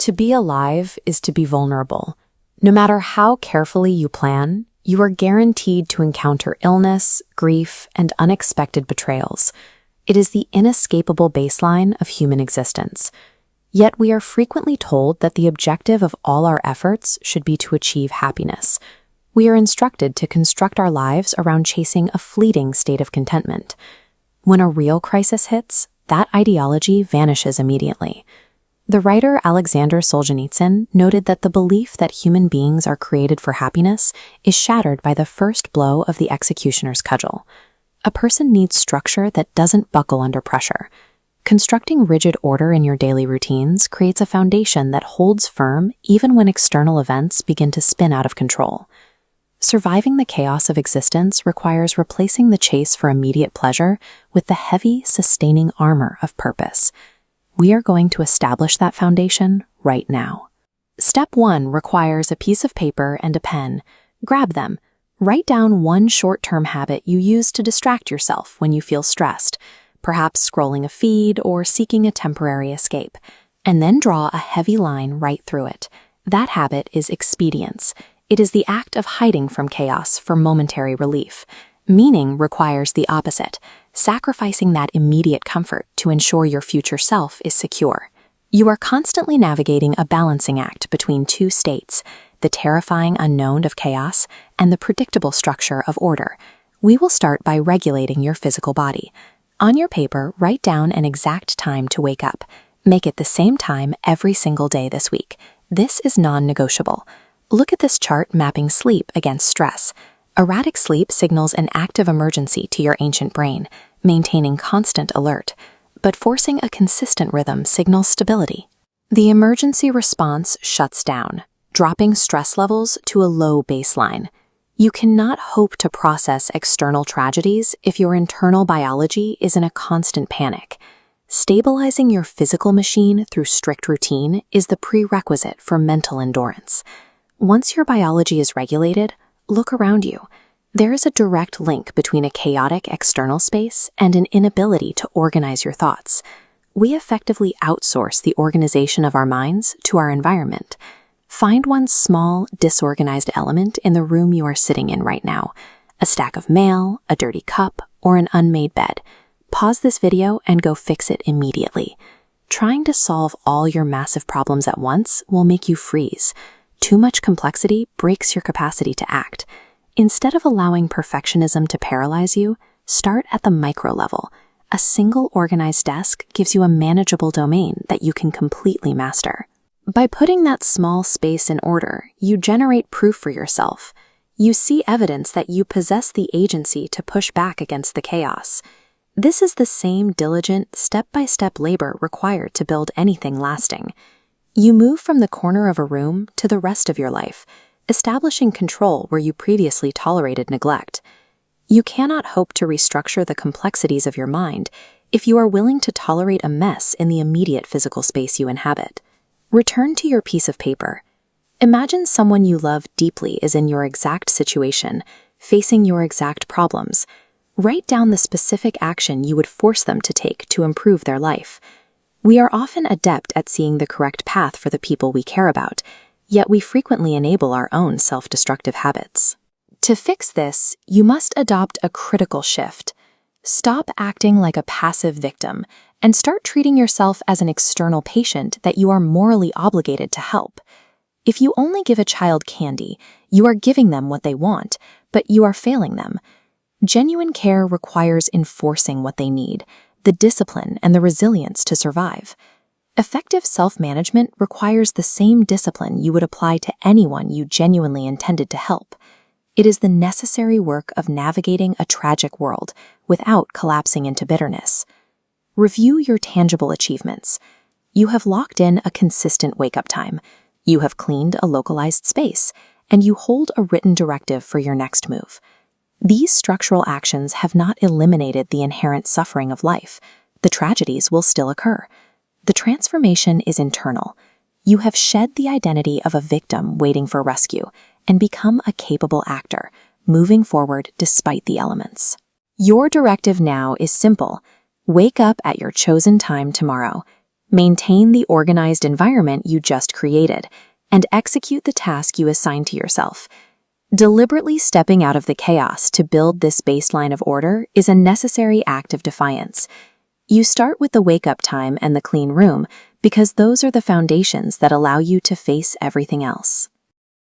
To be alive is to be vulnerable. No matter how carefully you plan, you are guaranteed to encounter illness, grief, and unexpected betrayals. It is the inescapable baseline of human existence. Yet we are frequently told that the objective of all our efforts should be to achieve happiness. We are instructed to construct our lives around chasing a fleeting state of contentment. When a real crisis hits, that ideology vanishes immediately. The writer Alexander Solzhenitsyn noted that the belief that human beings are created for happiness is shattered by the first blow of the executioner's cudgel. A person needs structure that doesn't buckle under pressure. Constructing rigid order in your daily routines creates a foundation that holds firm even when external events begin to spin out of control. Surviving the chaos of existence requires replacing the chase for immediate pleasure with the heavy, sustaining armor of purpose. We are going to establish that foundation right now. Step 1 requires a piece of paper and a pen. Grab them. Write down one short-term habit you use to distract yourself when you feel stressed, perhaps scrolling a feed or seeking a temporary escape, and then draw a heavy line right through it. That habit is expedience. It is the act of hiding from chaos for momentary relief. Meaning requires the opposite, sacrificing that immediate comfort to ensure your future self is secure. You are constantly navigating a balancing act between two states, the terrifying unknown of chaos and the predictable structure of order. We will start by regulating your physical body. On your paper, write down an exact time to wake up. Make it the same time every single day this week. This is non-negotiable. Look at this chart mapping sleep against stress. Erratic sleep signals an active emergency to your ancient brain, maintaining constant alert, but forcing a consistent rhythm signals stability. The emergency response shuts down, dropping stress levels to a low baseline. You cannot hope to process external tragedies if your internal biology is in a constant panic. Stabilizing your physical machine through strict routine is the prerequisite for mental endurance. Once your biology is regulated, look around you. There is a direct link between a chaotic external space and an inability to organize your thoughts. We effectively outsource the organization of our minds to our environment. Find one small, disorganized element in the room you are sitting in right now. A stack of mail, a dirty cup, or an unmade bed. Pause this video and go fix it immediately. Trying to solve all your massive problems at once will make you freeze. Too much complexity breaks your capacity to act. Instead of allowing perfectionism to paralyze you, start at the micro level. A single organized desk gives you a manageable domain that you can completely master. By putting that small space in order, you generate proof for yourself. You see evidence that you possess the agency to push back against the chaos. This is the same diligent, step-by-step labor required to build anything lasting. You move from the corner of a room to the rest of your life, establishing control where you previously tolerated neglect. You cannot hope to restructure the complexities of your mind if you are willing to tolerate a mess in the immediate physical space you inhabit. Return to your piece of paper. Imagine someone you love deeply is in your exact situation, facing your exact problems. Write down the specific action you would force them to take to improve their life. We are often adept at seeing the correct path for the people we care about, yet we frequently enable our own self-destructive habits. To fix this, you must adopt a critical shift. Stop acting like a passive victim and start treating yourself as an external patient that you are morally obligated to help. If you only give a child candy, you are giving them what they want, but you are failing them. Genuine care requires enforcing what they need, the discipline and the resilience to survive. Effective self-management requires the same discipline you would apply to anyone you genuinely intended to help. It is the necessary work of navigating a tragic world without collapsing into bitterness. Review your tangible achievements. You have locked in a consistent wake-up time. You have cleaned a localized space, and you hold a written directive for your next move. These structural actions have not eliminated the inherent suffering of life. The tragedies will still occur. The transformation is internal. You have shed the identity of a victim waiting for rescue and become a capable actor, moving forward despite the elements. Your directive now is simple. Wake up at your chosen time tomorrow. Maintain the organized environment you just created, and execute the task you assigned to yourself. Deliberately stepping out of the chaos to build this baseline of order is a necessary act of defiance. You start with the wake-up time and the clean room because those are the foundations that allow you to face everything else.